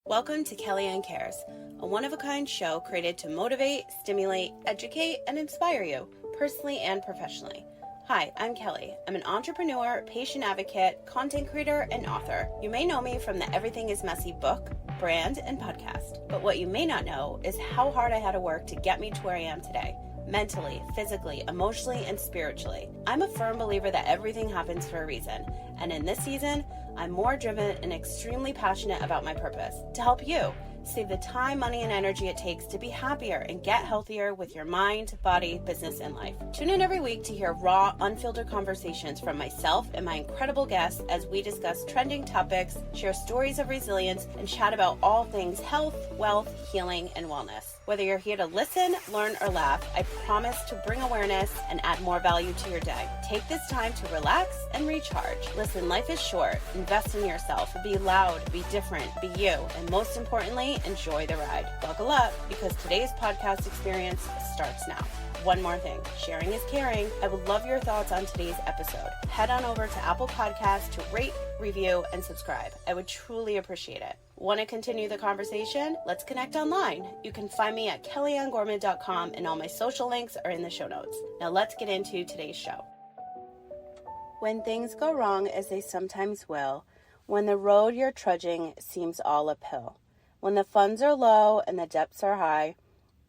Welcome to Kellyanne Cares, a one-of-a-kind show created to motivate, stimulate, educate, and inspire you, personally and professionally. Hi, I'm Kelly. I'm an entrepreneur, patient advocate, content creator, and author. You may know me from the Everything is Messy book, brand, and podcast. But what you may not know is how hard I had to work to get me to where I am today. Mentally, physically, emotionally, and spiritually. I'm a firm believer that everything happens for a reason. And in this season, I'm more driven and extremely passionate about my purpose to help you save the time, money, and energy it takes to be happier and get healthier with your mind, body, business, and life. Tune in every week to hear raw, unfiltered conversations from myself and my incredible guests as we discuss trending topics, share stories of resilience, and chat about all things health, wealth, healing, and wellness. Whether you're here to listen, learn, or laugh, I promise to bring awareness and add more value to your day. Take this time to relax and recharge. Listen, life is short. Invest in yourself. Be loud, be different, be you, and most importantly, enjoy the ride. Buckle up, because today's podcast experience starts now. One more thing, sharing is caring. I would love your thoughts on today's episode. Head on over to Apple Podcasts to rate, review, and subscribe. I would truly appreciate it. Want to continue the conversation? Let's connect online. You can find me at kellyannegorman.com, and all my social links are in the show notes. Now let's get into today's show. When things go wrong, as they sometimes will, when the road you're trudging seems all uphill, when the funds are low and the debts are high,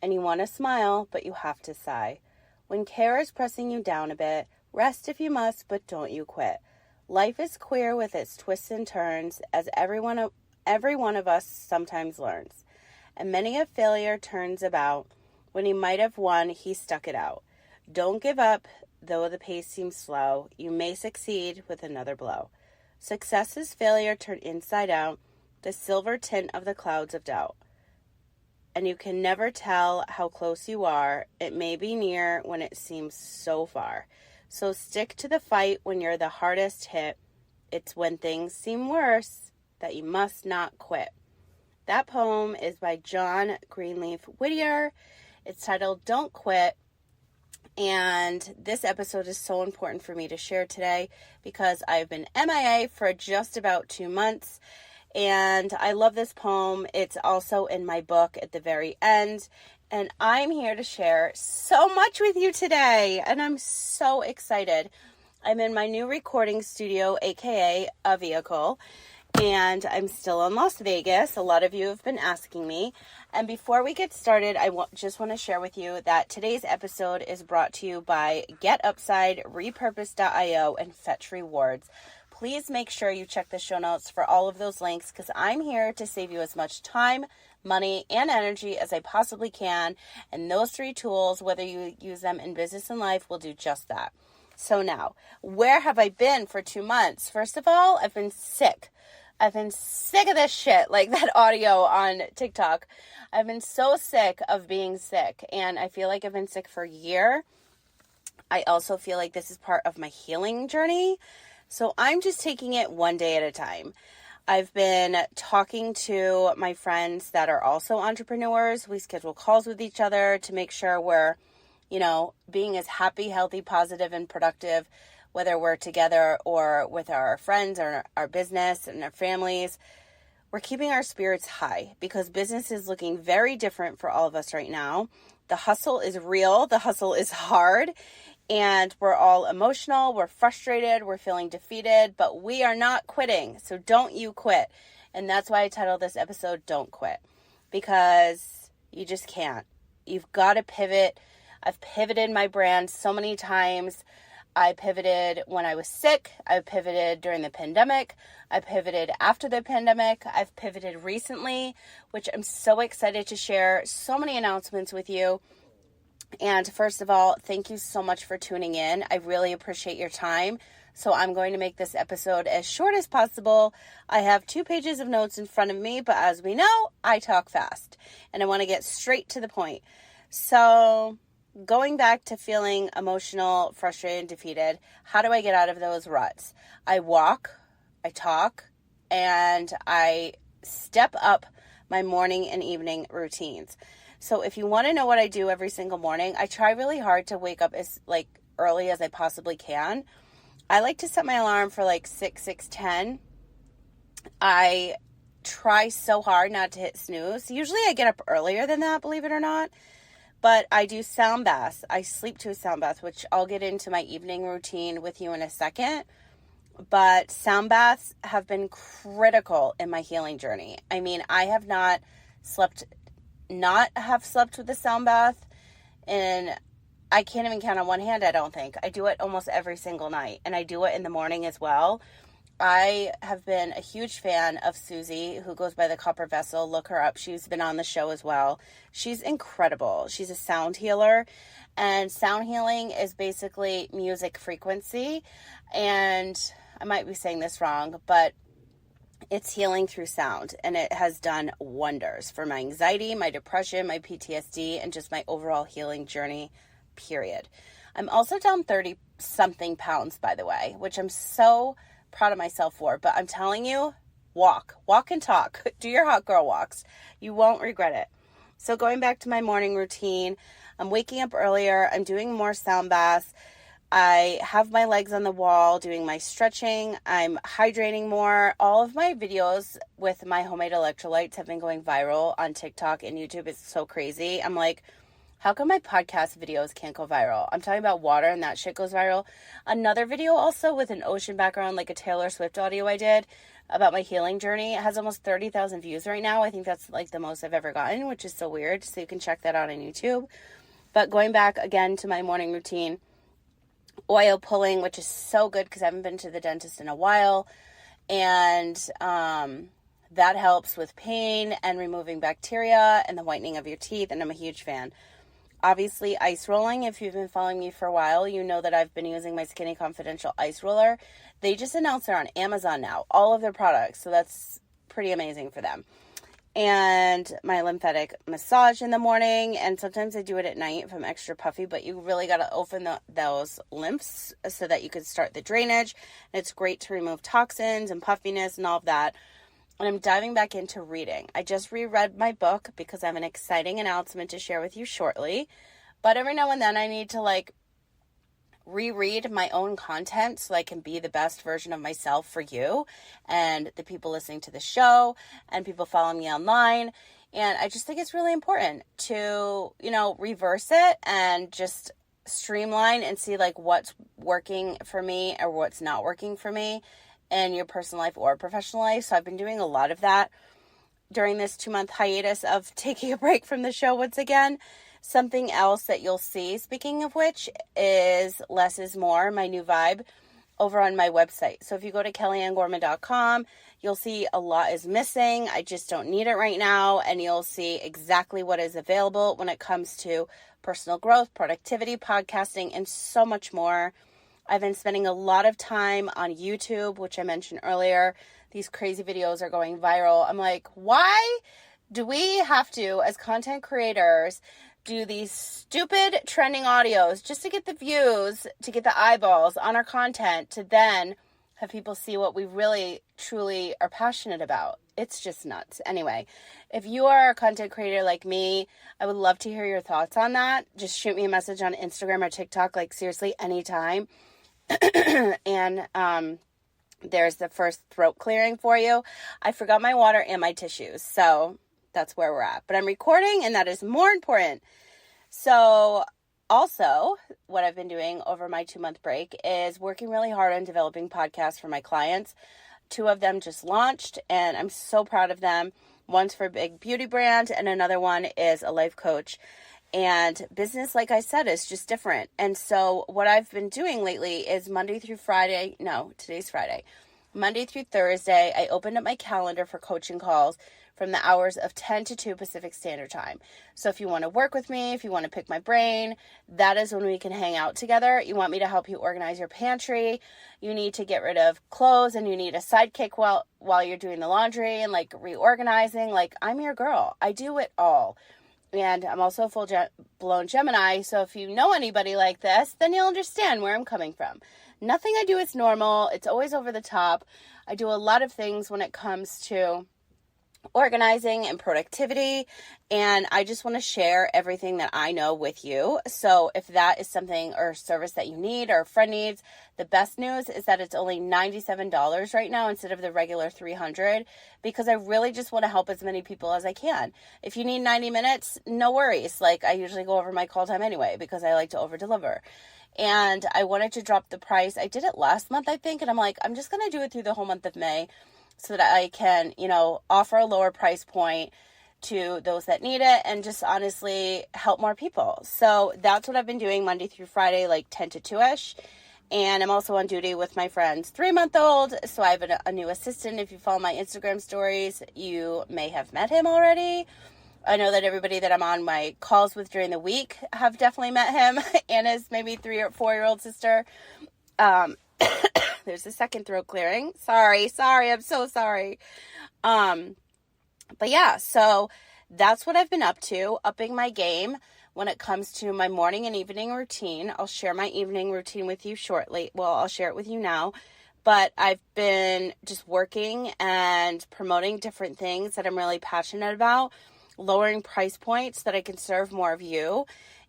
and you want to smile, but you have to sigh, when care is pressing you down a bit, rest if you must, but don't you quit. Life is queer with its twists and turns, as every one of us sometimes learns. And many a failure turns about. When he might have won, he stuck it out. Don't give up, though the pace seems slow. You may succeed with another blow. Success is failure turned inside out, the silver tint of the clouds of doubt. And you can never tell how close you are. It may be near when it seems so far. So stick to the fight when you're the hardest hit. It's when things seem worse that you must not quit. That poem is by John Greenleaf Whittier. It's titled Don't Quit. And this episode is so important for me to share today because I've been MIA for just about 2 months. And I love this poem. It's also in my book at the very end. And I'm here to share so much with you today. And I'm so excited. I'm in my new recording studio, aka a vehicle. And I'm still in Las Vegas. A lot of you have been asking me. And before we get started, I just want to share with you that today's episode is brought to you by Get Upside, Repurpose.io, and Fetch Rewards. Please make sure you check the show notes for all of those links, because I'm here to save you as much time, money, and energy as I possibly can. And those 3 tools, whether you use them in business and life, will do just that. So now, where have I been for 2 months? First of all, I've been sick. I've been sick of this shit, like that audio on TikTok. I've been so sick of being sick, and I feel like I've been sick for a year. I also feel like this is part of my healing journey. So I'm just taking it one day at a time. I've been talking to my friends that are also entrepreneurs. We schedule calls with each other to make sure we're, being as happy, healthy, positive, and productive, whether we're together or with our friends or our business and our families. We're keeping our spirits high because business is looking very different for all of us right now. The hustle is real. The hustle is hard. And we're all emotional, we're frustrated, we're feeling defeated, but we are not quitting. So don't you quit. And that's why I titled this episode, Don't Quit. Because you just can't. You've got to pivot. I've pivoted my brand so many times. I pivoted when I was sick. I pivoted during the pandemic. I pivoted after the pandemic. I've pivoted recently, which I'm so excited to share so many announcements with you. And first of all, thank you so much for tuning in. I really appreciate your time. So I'm going to make this episode as short as possible. I have 2 pages of notes in front of me, but as we know, I talk fast and I want to get straight to the point. So going back to feeling emotional, frustrated, and defeated, how do I get out of those ruts? I walk, I talk, and I step up my morning and evening routines. So if you want to know what I do every single morning, I try really hard to wake up as early as I possibly can. I like to set my alarm for 6:10. I try so hard not to hit snooze. Usually I get up earlier than that, believe it or not. But I do sound baths. I sleep to a sound bath, which I'll get into my evening routine with you in a second. But sound baths have been critical in my healing journey. I mean, I have not slept with a sound bath, and I can't even count on one hand, I don't think. I do it almost every single night, and I do it in the morning as well. I have been a huge fan of Susie, who goes by the Copper Vessel. Look her up. She's been on the show as well. She's incredible. She's a sound healer, and sound healing is basically music frequency. And I might be saying this wrong, but it's healing through sound, and it has done wonders for my anxiety, my depression, my PTSD, and just my overall healing journey, period. I'm also down 30-something pounds, by the way, which I'm so proud of myself for, but I'm telling you, walk and talk. Do your hot girl walks. You won't regret it. So going back to my morning routine, I'm waking up earlier. I'm doing more sound baths. I have my legs on the wall doing my stretching. I'm hydrating more. All of my videos with my homemade electrolytes have been going viral on TikTok and YouTube. It's so crazy. I'm like, how come my podcast videos can't go viral? I'm talking about water and that shit goes viral. Another video also with an ocean background, like a Taylor Swift audio I did about my healing journey. It has almost 30,000 views right now. I think that's like the most I've ever gotten, which is so weird. So you can check that out on YouTube. But going back again to my morning routine, oil pulling, which is so good because I haven't been to the dentist in a while. And that helps with pain and removing bacteria and the whitening of your teeth. And I'm a huge fan. Obviously, ice rolling. If you've been following me for a while, you know that I've been using my Skinny Confidential ice roller. They just announced they're on Amazon now, all of their products. So that's pretty amazing for them. And my lymphatic massage in the morning. And sometimes I do it at night if I'm extra puffy. But you really got to open those lymphs so that you can start the drainage. And it's great to remove toxins and puffiness and all of that. And I'm diving back into reading. I just reread my book because I have an exciting announcement to share with you shortly. But every now and then I need to reread my own content so I can be the best version of myself for you and the people listening to the show and people following me online. And I just think it's really important to, reverse it and just streamline and see what's working for me or what's not working for me in your personal life or professional life. So I've been doing a lot of that during this 2-month hiatus of taking a break from the show once again. Something else that you'll see, speaking of which, is less is more, my new vibe, over on my website. So if you go to kellyanngorman.com, you'll see a lot is missing. I just don't need it right now. And you'll see exactly what is available when it comes to personal growth, productivity, podcasting, and so much more. I've been spending a lot of time on YouTube, which I mentioned earlier. These crazy videos are going viral. I'm like, why do we have to, as content creators, do these stupid trending audios just to get the views, to get the eyeballs on our content, to then have people see what we really, truly are passionate about? It's just nuts. Anyway, if you are a content creator like me, I would love to hear your thoughts on that. Just shoot me a message on Instagram or TikTok, seriously, anytime. And there's the first throat clearing for you. I forgot my water and my tissues, so that's where we're at. But I'm recording, and that is more important. So also, what I've been doing over my 2-month break is working really hard on developing podcasts for my clients. 2 of them just launched, and I'm so proud of them. One's for a big beauty brand, and another one is a life coach. And business, like I said, is just different. And so what I've been doing lately is today's Friday. Monday through Thursday, I opened up my calendar for coaching calls from the hours of 10 to 2 Pacific Standard Time. So if you want to work with me, if you want to pick my brain, that is when we can hang out together. You want me to help you organize your pantry. You need to get rid of clothes and you need a sidekick while you're doing the laundry and reorganizing. I'm your girl. I do it all. And I'm also a full-blown Gemini, so if you know anybody like this, then you'll understand where I'm coming from. Nothing I do is normal. It's always over the top. I do a lot of things when it comes to organizing and productivity, and I just want to share everything that I know with you. So if that is something or service that you need or a friend needs, the best news is that it's only $97 right now instead of the regular $300, because I really just want to help as many people as I can. If you need 90 minutes, no worries. Like, I usually go over my call time anyway because I like to over deliver. And I wanted to drop the price. I did it last month, I think, and I'm like, I'm just going to do it through the whole month of May, so that I can, offer a lower price point to those that need it and just honestly help more people. So that's what I've been doing Monday through Friday, like 10 to 2-ish. And I'm also on duty with my friend's 3-month-old. So I have a new assistant. If you follow my Instagram stories, you may have met him already. I know that everybody that I'm on my calls with during the week have definitely met him and his maybe 3 or 4-year-old sister. There's a second throat clearing. Sorry. I'm so sorry. But yeah, so that's what I've been up to, upping my game when it comes to my morning and evening routine. I'll share my evening routine with you shortly. Well, I'll share it with you now. But I've been just working and promoting different things that I'm really passionate about, lowering price points so that I can serve more of you,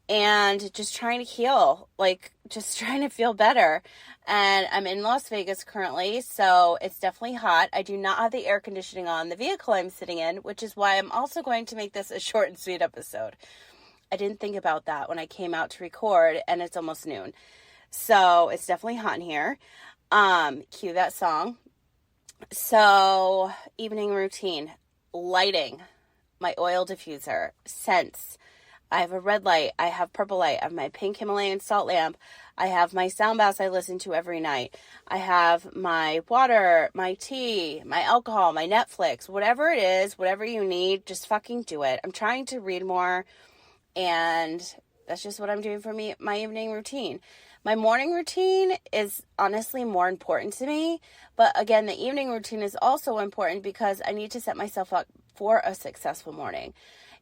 and just trying to heal, like just trying to feel better. And I'm in Las Vegas currently, so it's definitely hot. I do not have the air conditioning on the vehicle I'm sitting in, which is why I'm also going to make this a short and sweet episode. I didn't think about that when I came out to record, and it's almost noon. So it's definitely hot in here. Cue that song. So evening routine, lighting, my oil diffuser, scents. I have a red light. I have purple light. I have my pink Himalayan salt lamp. I have my sound baths I listen to every night. I have my water, my tea, my alcohol, my Netflix, whatever it is, whatever you need, just fucking do it. I'm trying to read more, and that's just what I'm doing for me, my evening routine. My morning routine is honestly more important to me, but again, the evening routine is also important because I need to set myself up for a successful morning.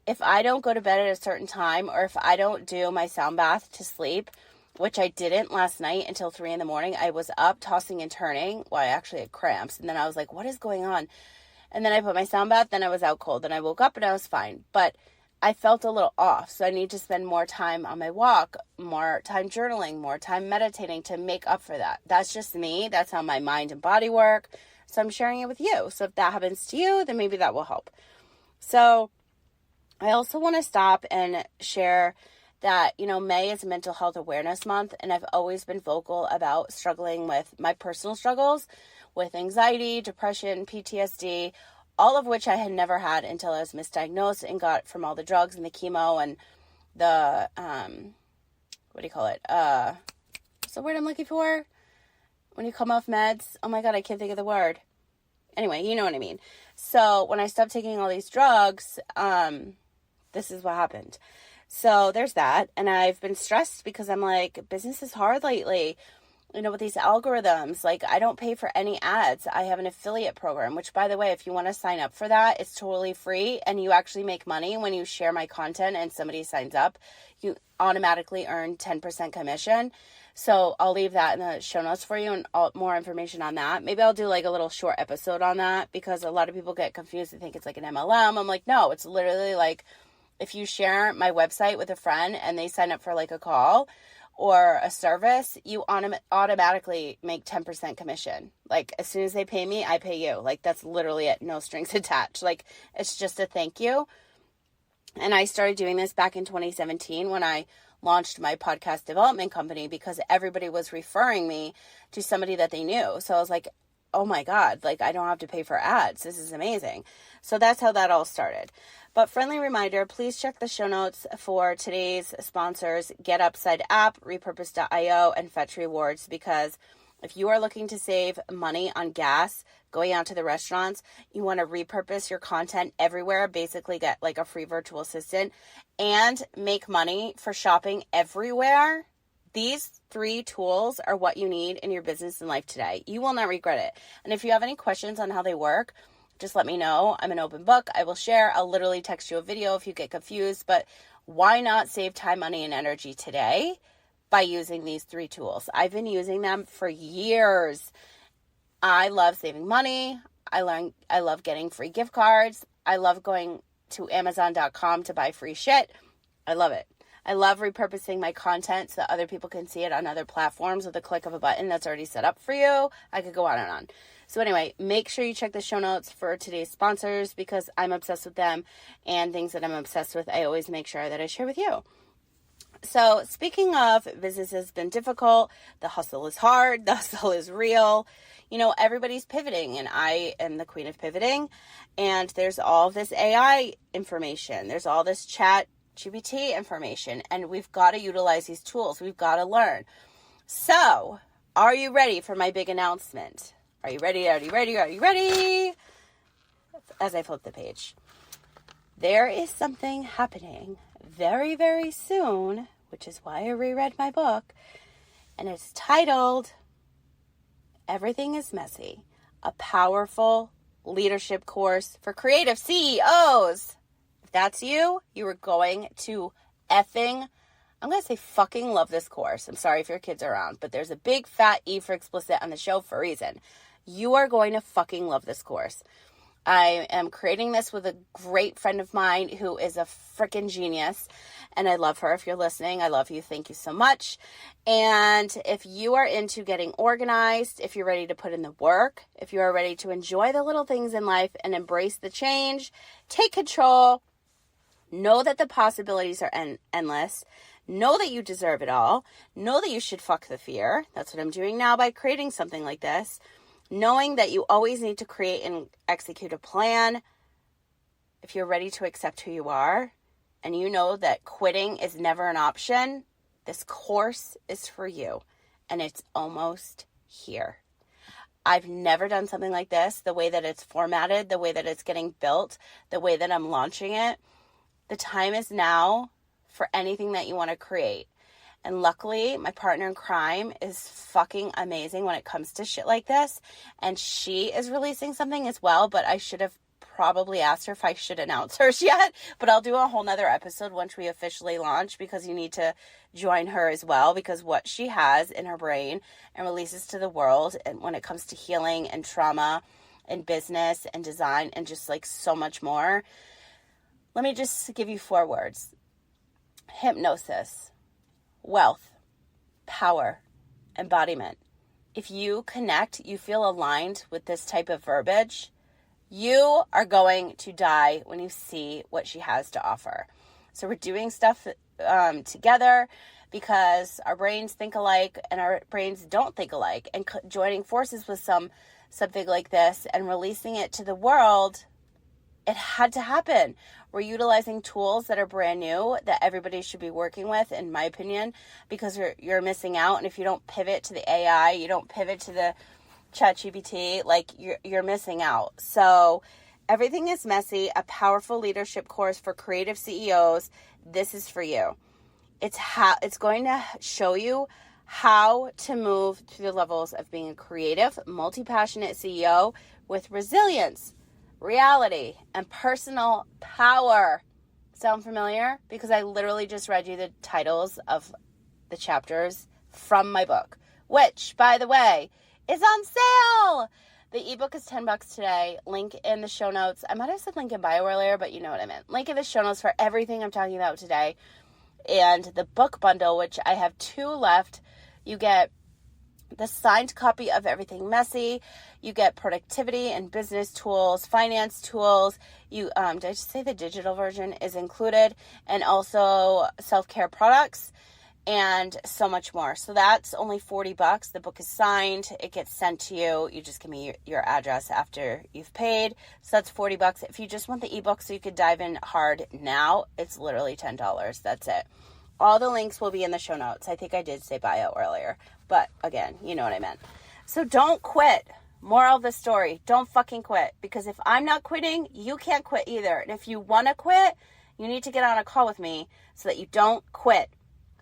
If I don't go to bed at a certain time, or if I don't do my sound bath to sleep, which I didn't last night until 3 a.m, I was up tossing and turning. Well, I actually had cramps, and then I was like, what is going on? And then I put my sound bath, then I was out cold, then I woke up and I was fine. But I felt a little off, so I need to spend more time on my walk, more time journaling, more time meditating to make up for that. That's just me. That's how my mind and body work. So I'm sharing it with you. So if that happens to you, then maybe that will help. So I also want to stop and share that, May is Mental Health Awareness Month, and I've always been vocal about struggling with my personal struggles with anxiety, depression, PTSD, all of which I had never had until I was misdiagnosed and got from all the drugs and the chemo and the, what's the word I'm looking for? When you come off meds? Oh my God, I can't think of the word. Anyway, you know what I mean. So when I stopped taking all these drugs, this is what happened. So there's that. And I've been stressed because I'm like, business is hard lately. With these algorithms, like I don't pay for any ads. I have an affiliate program, which by the way, if you want to sign up for that, it's totally free. And you actually make money when you share my content and somebody signs up. You automatically earn 10% commission. So I'll leave that in the show notes for you and more information on that. Maybe I'll do like a little short episode on that because a lot of people get confused and think it's like an MLM. I'm like, no, it's literally like if you share my website with a friend and they sign up for like a call or a service, you automatically make 10% commission. Like as soon as they pay me, I pay you. Like that's literally it. No strings attached. Like it's just a thank you. And I started doing this back in 2017 when I launched my podcast development company because everybody was referring me to somebody that they knew. So I was like, oh my God, like I don't have to pay for ads. This is amazing. So that's how that all started. But friendly reminder, please check the show notes for today's sponsors, Get Upside app, Repurpose.io, and Fetch Rewards, because if you are looking to save money on gas, going out to the restaurants, you want to repurpose your content everywhere, basically get like a free virtual assistant, and make money for shopping everywhere, these 3 tools are what you need in your business and life today. You will not regret it. And if you have any questions on how they work, just let me know. I'm an open book. I will share. I'll literally text you a video if you get confused. But why not save time, money, and energy today by using these 3 tools? I've been using them for years. I love saving money. I love getting free gift cards. I love going to Amazon.com to buy free shit. I love it. I love repurposing my content so that other people can see it on other platforms with a click of a button that's already set up for you. I could go on and on. So anyway, make sure you check the show notes for today's sponsors because I'm obsessed with them, and things that I'm obsessed with, I always make sure that I share with you. So speaking of, business has been difficult. The hustle is hard. The hustle is real. You know, everybody's pivoting, and I am the queen of pivoting. And there's all this AI information. There's all this chat GPT information, and we've got to utilize these tools. We've got to learn. So, are you ready for my big announcement? Are you ready? Are you ready? Are you ready? As I flip the page. There is something happening very, very soon, which is why I reread my book, and it's titled Everything is Messy, a powerful leadership course for creative CEOs. If that's you, you are going to I'm going to say fucking love this course. I'm sorry if your kids are around, but there's a big fat E for explicit on the show for a reason. You are going to fucking love this course. I am creating this with a great friend of mine who is a freaking genius, and I love her. If you're listening, I love you. Thank you so much. And if you are into getting organized, if you're ready to put in the work, if you are ready to enjoy the little things in life and embrace the change, take control, know that the possibilities are endless, know that you deserve it all, know that you should fuck the fear. That's what I'm doing now by creating something like this. Knowing that you always need to create and execute a plan. If you're ready to accept who you are, and you know that quitting is never an option, this course is for you, and it's almost here. I've never done something like this, the way that it's formatted, the way that it's getting built, the way that I'm launching it. The time is now for anything that you want to create. And luckily, my partner in crime is fucking amazing when it comes to shit like this. And she is releasing something as well, but I should have probably asked her if I should announce hers yet. But I'll do a whole nother episode once we officially launch, because you need to join her as well, because what she has in her brain and releases to the world, and when it comes to healing and trauma and business and design and just like so much more. Let me just give you 4 words. Hypnosis. Wealth, power, embodiment. If you connect, you feel aligned with this type of verbiage, you are going to die when you see what she has to offer. So we're doing stuff together because our brains think alike and our brains don't think alike. And joining forces with something like this and releasing it to the world, it had to happen. We're utilizing tools that are brand new that everybody should be working with, in my opinion, because you're missing out. And if you don't pivot to the AI, you don't pivot to the ChatGPT, like you're missing out. So Everything is Messy, a powerful leadership course for creative CEOs. This is for you. It's going to show you how to move through the levels of being a creative, multi-passionate CEO with resilience, reality, and personal power. Sound familiar? Because I literally just read you the titles of the chapters from my book, which, by the way, is on sale. The ebook is $10 today. Link in the show notes. I might have said link in bio earlier, but you know what I meant. Link in the show notes for everything I'm talking about today. And the book bundle, which I have 2 left, you get the signed copy of Everything Messy. You get productivity and business tools, finance tools. Did I just say the digital version is included? And also self-care products and so much more. So that's only $40. The book is signed. It gets sent to you. You just give me your address after you've paid. So that's $40. If you just want the ebook so you could dive in hard now, it's literally $10. That's it. All the links will be in the show notes. I think I did say bio earlier, but again, you know what I meant. So don't quit. Moral of the story, don't fucking quit, because if I'm not quitting, you can't quit either. And if you want to quit, you need to get on a call with me so that you don't quit.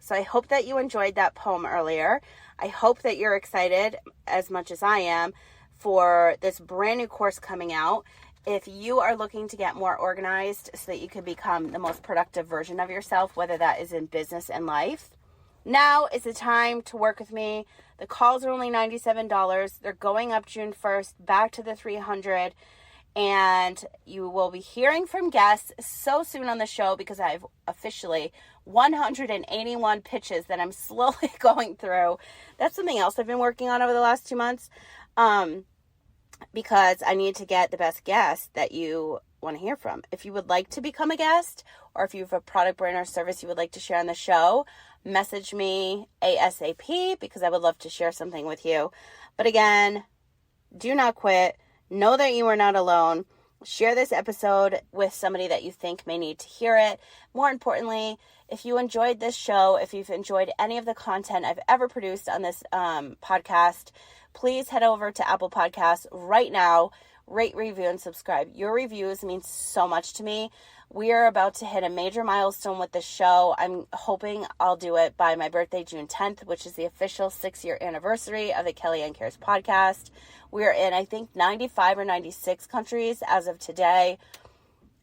So I hope that you enjoyed that poem earlier. I hope that you're excited as much as I am for this brand new course coming out. If you are looking to get more organized so that you can become the most productive version of yourself, whether that is in business and life, now is the time to work with me. The calls are only $97. They're going up June 1st, back to the $300. And you will be hearing from guests so soon on the show because I've officially 181 pitches that I'm slowly going through. That's something else I've been working on over the last 2 months, because I need to get the best guests that you want to hear from. If you would like to become a guest, or if you have a product, brand, or service you would like to share on the show, message me ASAP because I would love to share something with you. But again, do not quit. Know that you are not alone. Share this episode with somebody that you think may need to hear it. More importantly, if you enjoyed this show, if you've enjoyed any of the content I've ever produced on this podcast, please head over to Apple Podcasts right now, rate, review, and subscribe. Your reviews mean so much to me. We are about to hit a major milestone with this show. I'm hoping I'll do it by my birthday, June 10th, which is the official 6-year anniversary of the Kellyanne Cares podcast. We're in, I think, 95 or 96 countries as of today,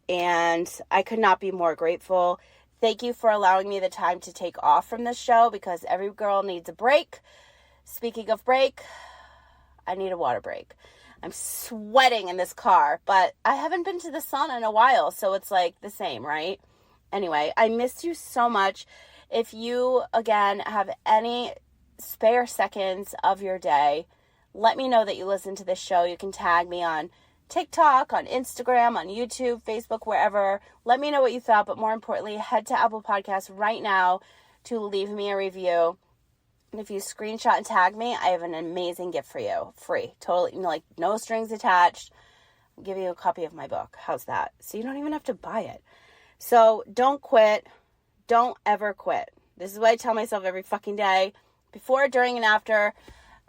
and I could not be more grateful. Thank you for allowing me the time to take off from this show because every girl needs a break. Speaking of break, I need a water break. I'm sweating in this car, but I haven't been to the sauna in a while, so it's like the same, right? Anyway, I miss you so much. If you, again, have any spare seconds of your day, let me know that you listen to this show. You can tag me on TikTok, on Instagram, on YouTube, Facebook, wherever. Let me know what you thought, but more importantly, head to Apple Podcasts right now to leave me a review. And if you screenshot and tag me, I have an amazing gift for you. Free. Totally, like, no strings attached. I'll give you a copy of my book. How's that? So you don't even have to buy it. So don't quit. Don't ever quit. This is what I tell myself every fucking day. Before, during, and after,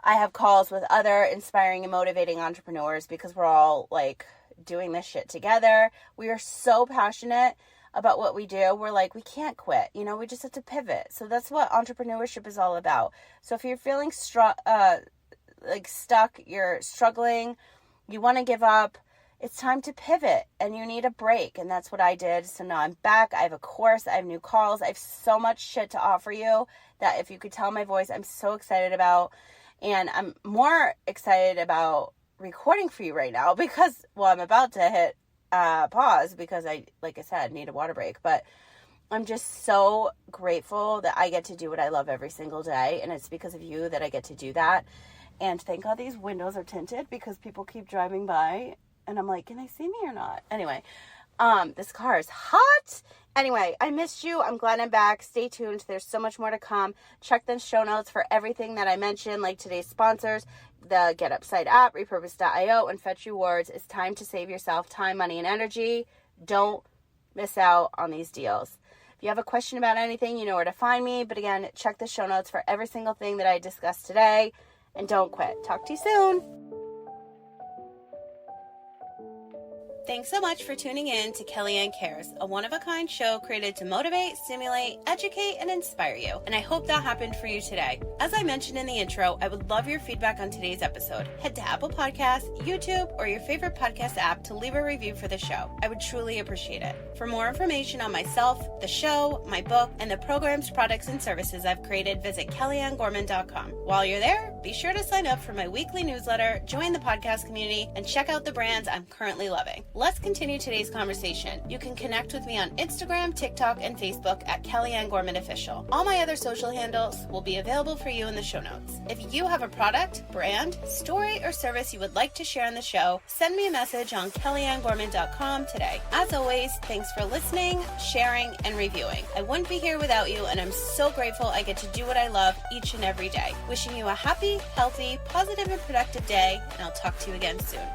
I have calls with other inspiring and motivating entrepreneurs because we're all, like, doing this shit together. We are so passionate about what we do. We're like, we can't quit. You know, we just have to pivot. So that's what entrepreneurship is all about. So if you're feeling stuck, you're struggling, you want to give up, it's time to pivot and you need a break. And that's what I did. So now I'm back. I have a course. I have new calls. I have so much shit to offer you that if you could tell my voice, I'm so excited about. And I'm more excited about recording for you right now because, well, I'm about to hit pause because I, like I said, need a water break. But I'm just so grateful that I get to do what I love every single day. And it's because of you that I get to do that. And thank God these windows are tinted because people keep driving by. And I'm like, can they see me or not? Anyway, this car is hot. Anyway, I missed you. I'm glad I'm back. Stay tuned. There's so much more to come. Check the show notes for everything that I mentioned, like today's sponsors, the Get Upside app, Repurpose.io, and Fetch Rewards. It's time to save yourself time, money, and energy. Don't miss out on these deals. If you have a question about anything, you know where to find me. But again, check the show notes for every single thing that I discussed today. And don't quit. Talk to you soon. Thanks so much for tuning in to Kellyanne Cares, a one-of-a-kind show created to motivate, stimulate, educate, and inspire you. And I hope that happened for you today. As I mentioned in the intro, I would love your feedback on today's episode. Head to Apple Podcasts, YouTube, or your favorite podcast app to leave a review for the show. I would truly appreciate it. For more information on myself, the show, my book, and the programs, products, and services I've created, visit kellyanngorman.com. While you're there, be sure to sign up for my weekly newsletter, join the podcast community, and check out the brands I'm currently loving. Let's continue today's conversation. You can connect with me on Instagram, TikTok, and Facebook at Kellyanne Gorman Official. All my other social handles will be available for you in the show notes. If you have a product, brand, story, or service you would like to share on the show, send me a message on kellyanngorman.com today. As always, thanks for listening, sharing, and reviewing. I wouldn't be here without you, and I'm so grateful I get to do what I love each and every day. Wishing you a happy, healthy, positive, and productive day, and I'll talk to you again soon.